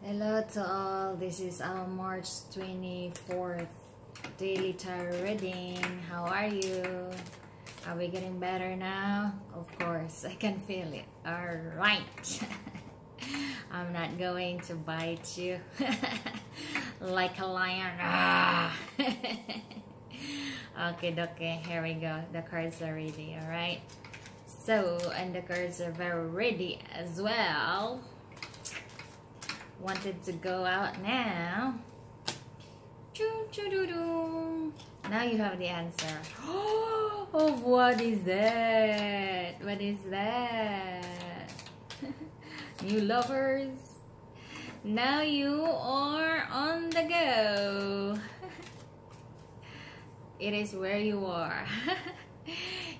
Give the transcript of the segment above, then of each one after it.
Hello to all, this is our March 24th daily tarot reading. How are you? Are we getting better now? Of course, I can feel it. Alright. I'm not going to bite you like a lion. Okay, here we go. The cards are ready, alright? So, and the cards are very ready as well. Wanted to go out now. Now you have the answer. Oh, what is that? What is that? New lovers. Now you are on the go. It is where you are.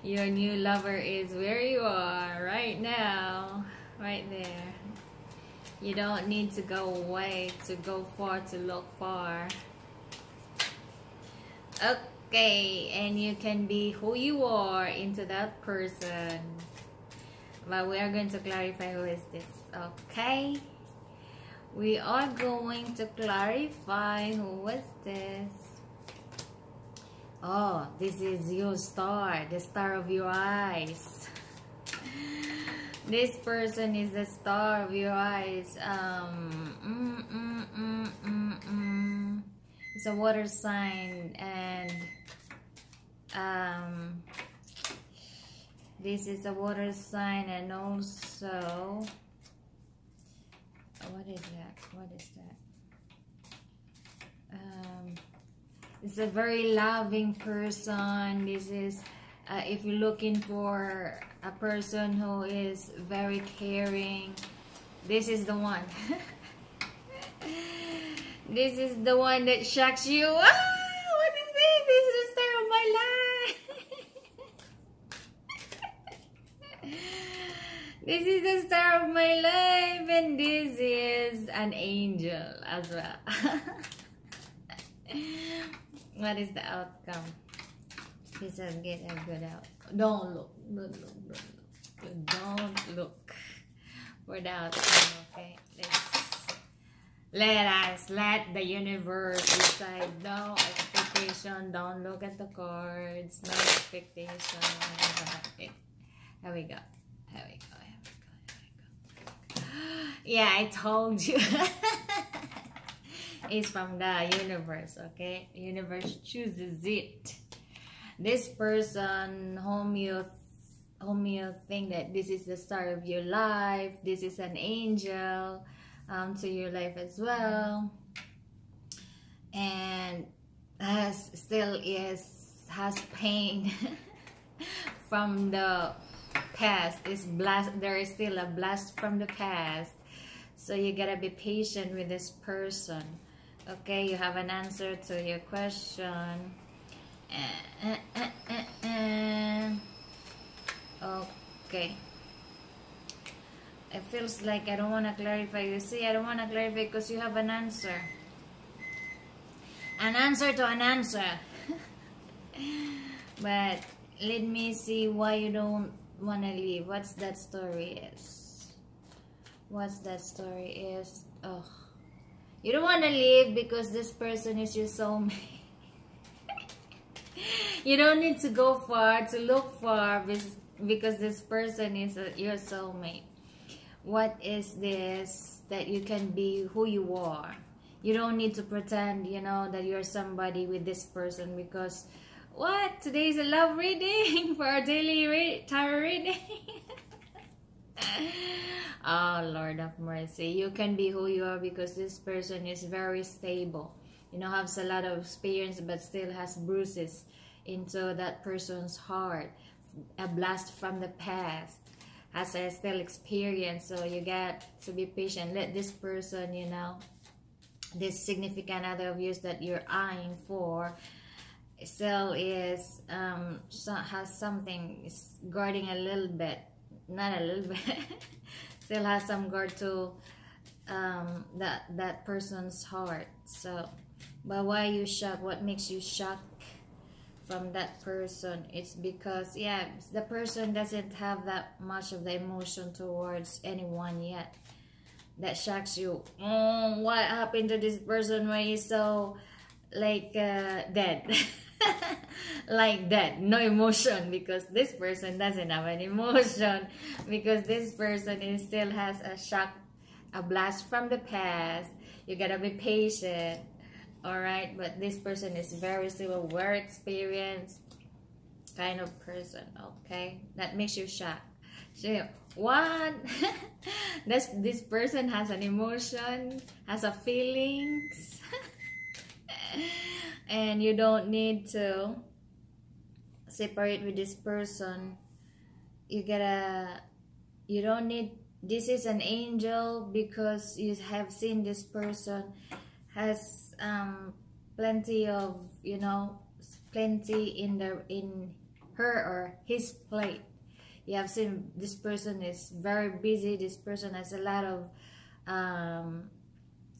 Your new lover is where you are right now. Right there. You don't need to go away to go far to look far. Okay, and you can be who you are into that person. But we are going to clarify who is this. Okay, we are going to clarify who is this. Oh, this is your star, the star of your eyes. This person is the star of your eyes. It's a water sign, and this is a water sign, and also what is that? What is that? It's a very loving person. This is if you're looking for a person who is very caring, this is the one. This is the one that shocks you. What is it? This is the star of my life. This is the star of my life, and this is an angel as well. What is the outcome? This will get a good outcome. Don't look. Don't look for the outcome, okay? Let the universe decide. No expectation. Don't look at the cards. No expectation. Okay. Here we go. Yeah, I told you. It's from the universe, okay? Universe chooses it. This person whom you think that this is the star of your life, this is an angel to your life as well, and has pain from the past. There is still a blast from the past, so you gotta be patient with this person. Okay, you have an answer to your question. Okay, it feels like I don't want to clarify. You see, I don't want to clarify because you have an answer to an answer. But let me see why you don't want to leave. What's that story is? Oh, you don't want to leave because this person is your soulmate. You don't need to go far to look far because this person is your soulmate. What is this? That you can be who you are. You don't need to pretend, you know, that you're somebody with this person, because what? Today is a love reading for our daily tarot reading. Oh, Lord of mercy. You can be who you are because this person is very stable. You know, has a lot of experience but still has bruises into that person's heart. A blast from the past. Has a still experience. So you got to be patient. Let this person, you know, this significant other of yours that you're eyeing for, still is has something, is guarding a little bit. Not a little bit. Still has some guard to that person's heart. So, but why are you shocked? What makes you shocked from that person? It's because, yeah, the person doesn't have that much of the emotion towards anyone yet. that shocks you. Oh, what happened to this person? Why is so like dead? Like that, no emotion, because this person doesn't have an emotion, because this person is still has a shock, a blast from the past. You gotta be patient, all right? But this person is very stable, very experienced kind of person, okay? That makes you shocked. So what? This person has an emotion, has a feelings. And you don't need to separate with this person. You don't need, this is an angel, because you have seen this person has plenty of, you know, plenty in her or his plate. You have seen this person is very busy. This person has a lot of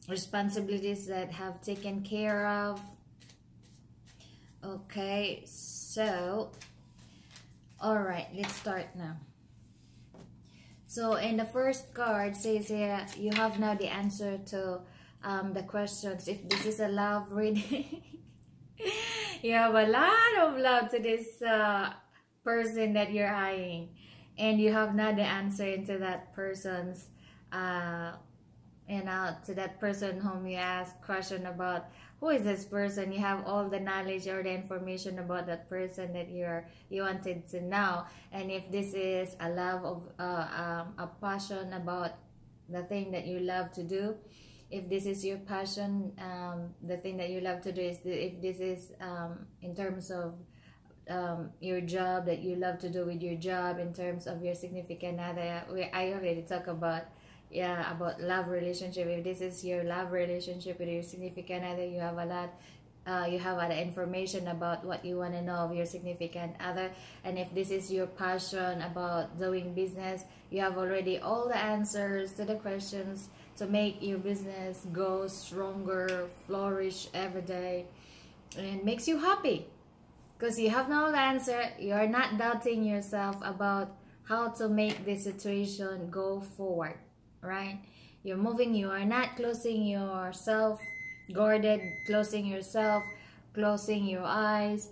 responsibilities that have taken care of. Okay, so all right, let's start now. So in the first card says here, you have now the answer to the questions. If this is a love reading, you have a lot of love to this person that you're eyeing, and you have now the answer into that person's to that person whom you ask question about. Who is this person? You have all the knowledge or the information about that person that you wanted to know. And if this is a love of a passion about the thing that you love to do, if this is your passion, the thing that you love to do is if this is in terms of your job that you love to do with your job, in terms of your significant other. I already talked about about love relationship. If this is your love relationship with your significant other, you have a lot you have other information about what you want to know of your significant other. And if this is your passion about doing business, you have already all the answers to the questions to make your business go stronger, flourish every day, and makes you happy because you have no answer. You are not doubting yourself about how to make this situation go forward, right? You're moving. You are not closing yourself, guarded, closing yourself, closing your eyes,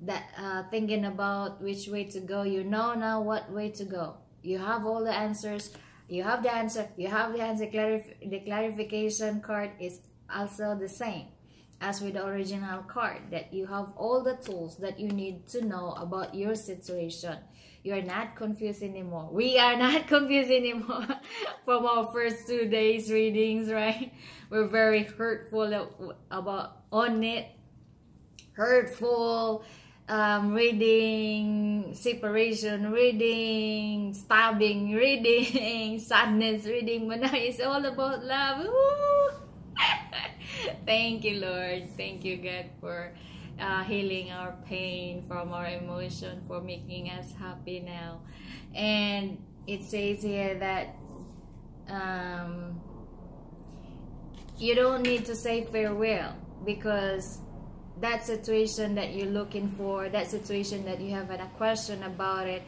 that thinking about which way to go. You know now what way to go. You have all the answers. You have the answer. You have the answer. The clarification card is also the same as with the original card, that you have all the tools that you need to know about your situation. You are not confused anymore. We are not confused anymore from our first 2 days readings, right? We're very hurtful about on it. Hurtful reading, separation reading, stabbing reading, sadness reading, but now it's all about love. Thank you, Lord. Thank you, God, for healing our pain from our emotion, for making us happy now. And it says here that you don't need to say farewell, because that situation that you're looking for, that situation that you have a question about it,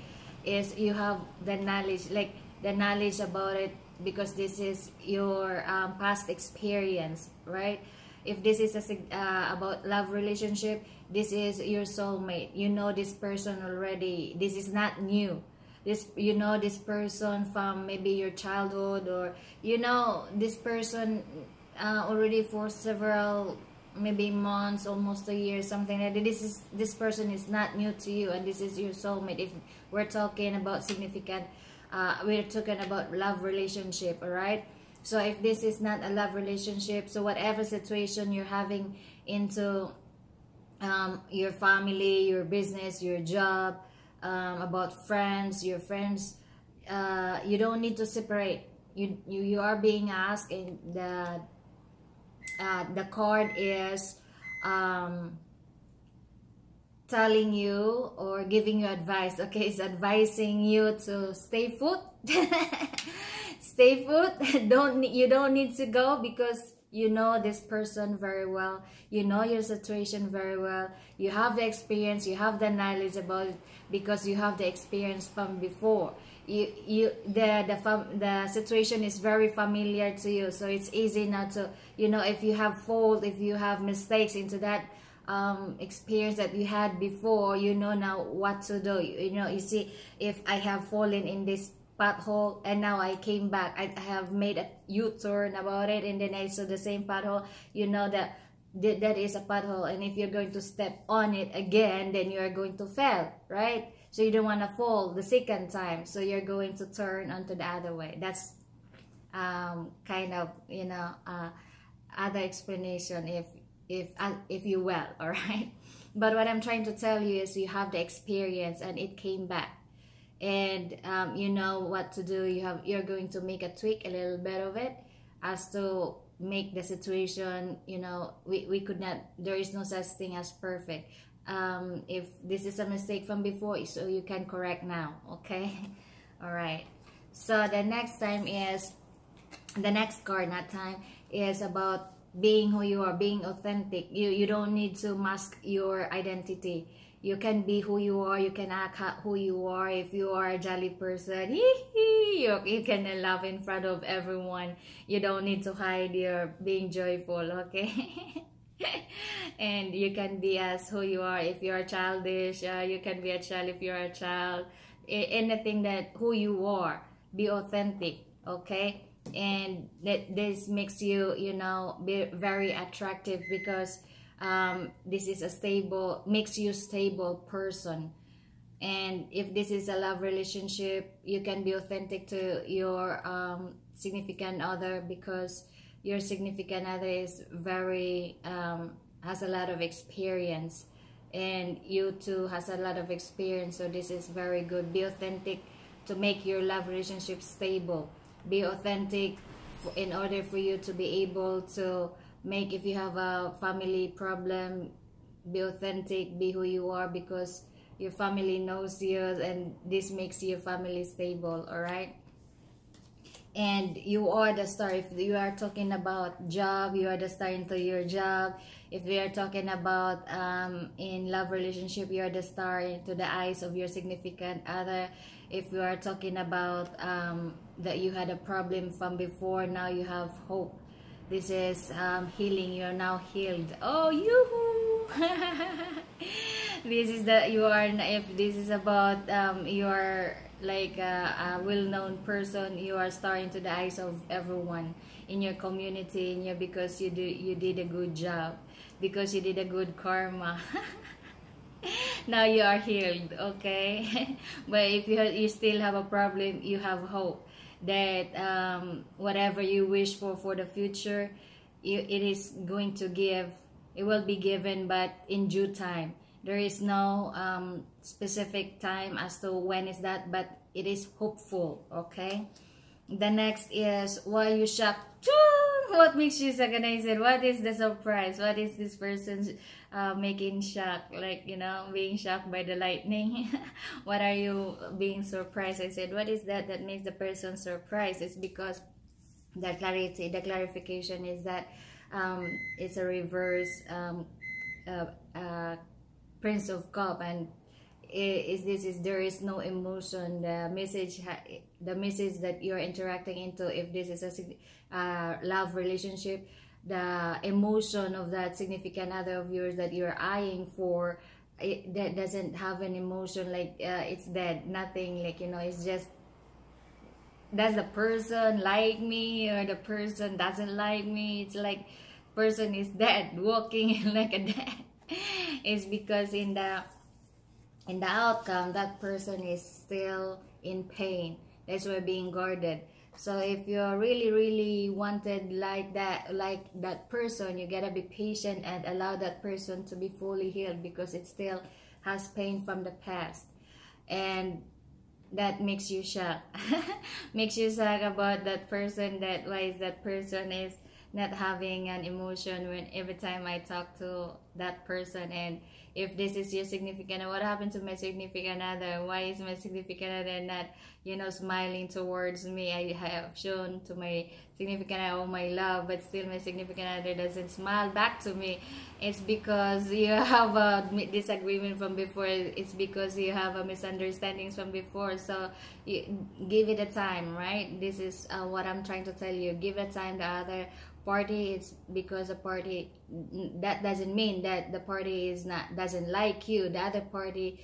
is you have the knowledge, like the knowledge about it, because this is your past experience, right? If this is about love relationship, this is your soulmate. You know this person already. This is not new. You know this person from maybe your childhood, or you know this person already for several maybe months, almost a year, something like that. This person is not new to you, and this is your soulmate. If we're talking about significant, we're talking about love relationship, all right? So if this is not a love relationship, so whatever situation you're having into your family, your business, your job, about friends, your friends, you don't need to separate. You are being asked, and the card is telling you or giving you advice. Okay, it's advising you to stay put. Stay put. You don't need to go, because you know this person very well. You know your situation very well. You have the experience. You have the knowledge about it, because you have the experience from before. the situation is very familiar to you, so it's easy now to, you know, if you have fault, if you have mistakes into that experience that you had before, you know now what to do. You know, you see, if I have fallen in this pothole and now I came back, I have made a U-turn about it, and then I saw the same pothole, you know that that is a pothole, and if you're going to step on it again, then you are going to fail, right? So you don't want to fall the second time, so you're going to turn onto the other way. That's kind of, you know, other explanation if you will. All right, but what I'm trying to tell you is you have the experience and it came back, and you know what to do. You're going to make a tweak a little bit of it as to make the situation, you know, we could not, there is no such thing as perfect. If this is a mistake from before, so you can correct now, okay? All right, so the next time is, the next card, not time, is about being who you are, being authentic. You don't need to mask your identity. You can be who you are, you can act who you are. If you are a jolly person, you can laugh in front of everyone. You don't need to hide your being joyful, okay? And you can be as who you are. If you're childish, you can be a child if you're a child. Anything that who you are, be authentic, okay? And this makes you, you know, be very attractive, because this is a stable, makes you stable person. And if this is a love relationship, you can be authentic to your significant other, because your significant other is very has a lot of experience, and you too has a lot of experience, so this is very good. Be authentic to make your love relationship stable. Be authentic in order for you to be able to make, if you have a family problem, be authentic, be who you are, because your family knows you, and this makes your family stable. All right, and you are the star. If you are talking about job, you are the star into your job. If we are talking about in love relationship, you are the star into the eyes of your significant other. If you are talking about that you had a problem from before, now you have hope. This is healing. You are now healed. Oh, yoo-hoo! This is that you are. If this is about you are like a well-known person, you are star into the eyes of everyone in your community, in your, because you did a good job, because you did a good karma. Now you are healed, okay? But if you still have a problem, you have hope that whatever you wish for the future, it is going to give, it will be given, but in due time. There is no specific time as to when is that, but it is hopeful, okay? The next is, why you shocked? What makes you shocked? And I said, what is the surprise? What is this person making shocked? Like, you know, being shocked by the lightning. What are you being surprised? I said, what is that makes the person surprised? It's because the clarity, the clarification is that it's a reverse Prince of Cup, and there is no emotion. The message that you're interacting into, if this is a love relationship, the emotion of that significant other of yours that you're eyeing for, that doesn't have an emotion, like it's dead, nothing, like, you know, it's just, does the person like me or the person doesn't like me? It's like person is dead, walking like a dead. It's because in the outcome, that person is still in pain. That's why being guarded. So if you're really wanted like that person, you gotta be patient and allow that person to be fully healed, because it still has pain from the past, and that makes you shocked. Makes you shocked about that person, that why is that person is not having an emotion when every time I talk to that person. And if this is your significant other, what happened to my significant other? Why is my significant other not, you know, smiling towards me? I have shown to my significant other all my love, but still my significant other doesn't smile back to me. It's because you have a disagreement from before. It's because you have a misunderstandings from before. So you give it a time, right? This is what I'm trying to tell you. Give it time. The other party, it's because the party, that doesn't mean that the party is not, doesn't like you. The other party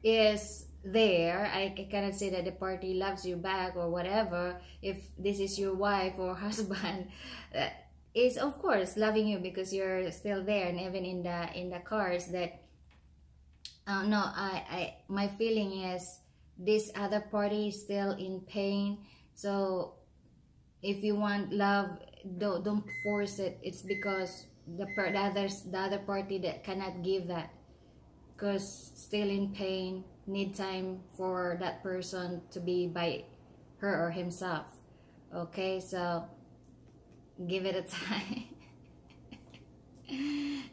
is there. I cannot say that the party loves you back or whatever. If this is your wife or husband, is of course loving you because you're still there. And even in the cards that no, I my feeling is this other party is still in pain. So if you want love, don't force it. It's because the other party that cannot give that, because still in pain, need time for that person to be by her or himself. Okay, so give it a time.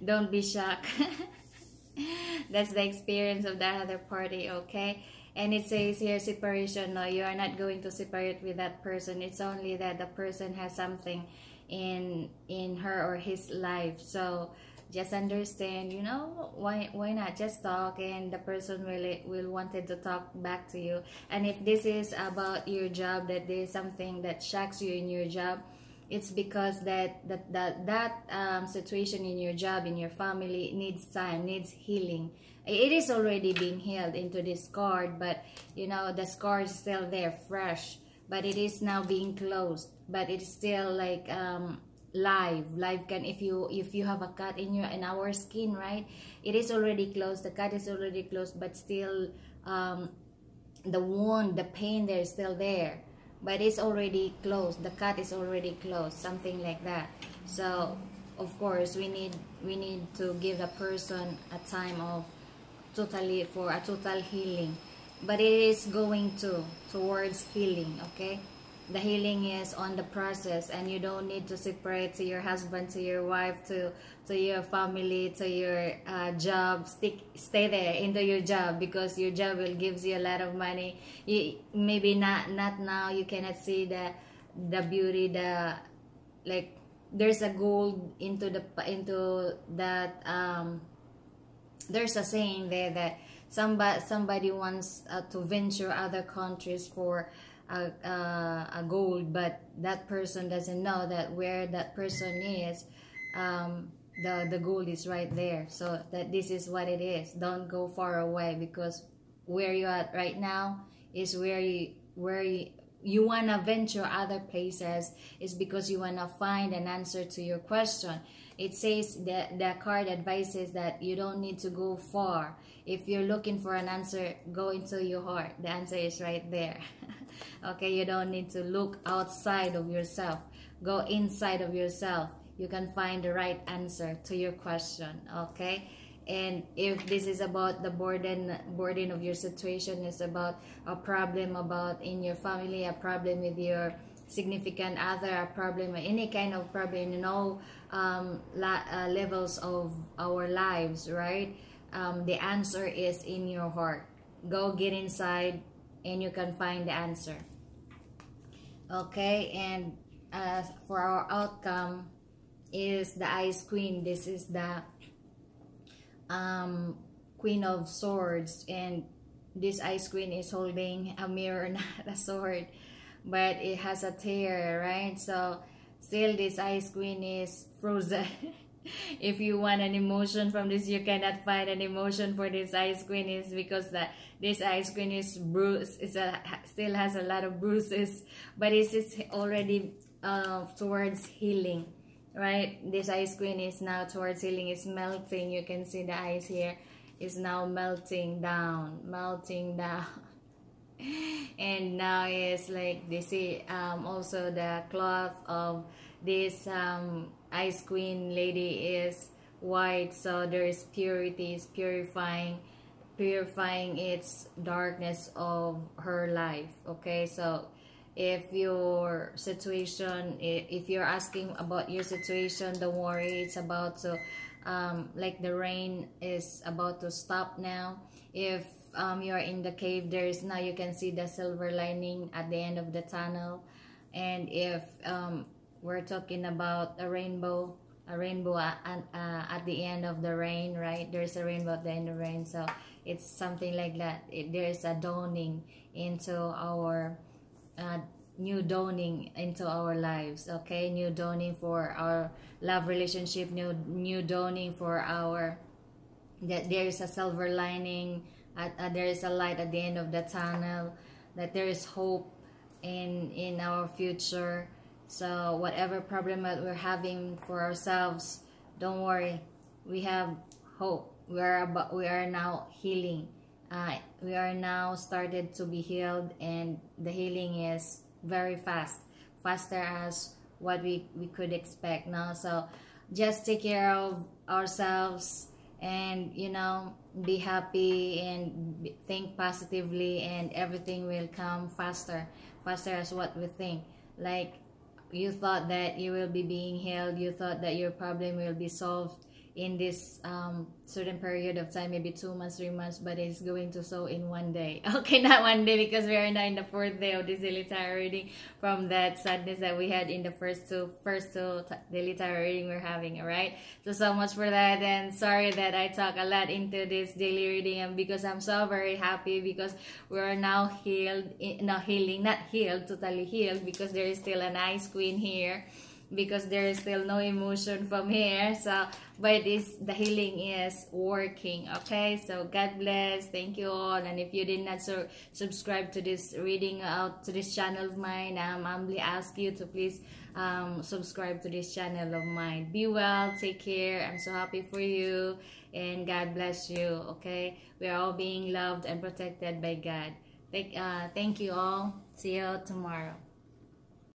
Don't be shocked. That's the experience of that other party. Okay, and it says here separation. No, you are not going to separate with that person. It's only that the person has something in her or his life. So just understand, you know, why not just talk, and the person will wanted to talk back to you. And if this is about your job, that there's something that shocks you in your job, it's because that situation in your job, in your family, needs time, needs healing. It is already being healed into this card, but you know, the scar is still there, fresh, but it is now being closed. But it's still like live can, if you have a cut in our skin, right, it is already closed, the cut is already closed, but still the wound, the pain there is still there, but it's already closed, the cut is already closed, something like that. So of course we need to give the person a time of for a total healing, but it is going towards healing. Okay, the healing is on the process, and you don't need to separate to your husband, to your wife, to your family, to your job. Stay there into your job, because your job will gives you a lot of money. Maybe not now, you cannot see the beauty, the like there's a gold into that there's a saying there that somebody wants to venture other countries for a gold, but that person doesn't know that where that person is, the gold is right there. So that this is what it is. Don't go far away, because where you're at right now is where you want to venture other places, is because you want to find an answer to your question. It says that the card advises that you don't need to go far. If you're looking for an answer, go into your heart. The answer is right there. Okay, you don't need to look outside of yourself. Go inside of yourself. You can find the right answer to your question. Okay, and if this is about the burden of your situation, is about a problem about in your family, a problem with your significant other, a problem, any kind of problem, you know, levels of our lives, right? The answer is in your heart. Go get inside and you can find the answer. Okay, and for our outcome is the Ice Queen. This is the Queen of Swords, and this Ice Queen is holding a mirror, not a sword, but it has a tear, right? So still this Ice Queen is frozen. If you want an emotion from this, you cannot find an emotion for this Ice Queen, is because this Ice Queen is bruised, still has a lot of bruises, but it is already towards healing, right? This Ice Queen is now towards healing. It's melting. You can see the ice here is now melting down. And now it's like they see also the cloth of this Ice Queen lady is white, so there is purity, is purifying its darkness of her life. Okay, so if your situation, if you're asking about your situation, don't worry, it's about to like the rain is about to stop now. If you're in the cave, there is now, you can see the silver lining at the end of the tunnel. And if we're talking about a rainbow, at the end of the rain, right? There's a rainbow at the end of the rain. So it's something like that. There's a dawning into our new dawning into our lives. Okay, new dawning for our love relationship, new dawning for our, that there is a silver lining, there is a light at the end of the tunnel, that there is hope in our future. So whatever problem that we're having for ourselves, don't worry, we have hope. We are now healing. We are now started to be healed, and the healing is very faster as what we could expect now. So just take care of ourselves, and be happy and think positively, and everything will come faster as what we think. Like, you thought that you will be being healed, you thought that your problem will be solved in this certain period of time, maybe 2 months, 3 months, but it's going to solve in one day. Okay, not one day, because we are now in the 4th day of this daily tarot reading, from that sadness that we had in the first two daily tarot reading we're having. All right, so much for that, and sorry that I talk a lot into this daily reading, and because I'm so very happy, because we are now healed, not healed, totally healed, because there is still an ice queen here, because there is still no emotion from here. So but the healing is working. Okay, so God bless, thank you all. And if you did not subscribe to this reading out to this channel of mine, I humbly ask you to please subscribe to this channel of mine. Be well, take care, I'm so happy for you, and God bless you. Okay, we are all being loved and protected by God. Thank you all. See you tomorrow.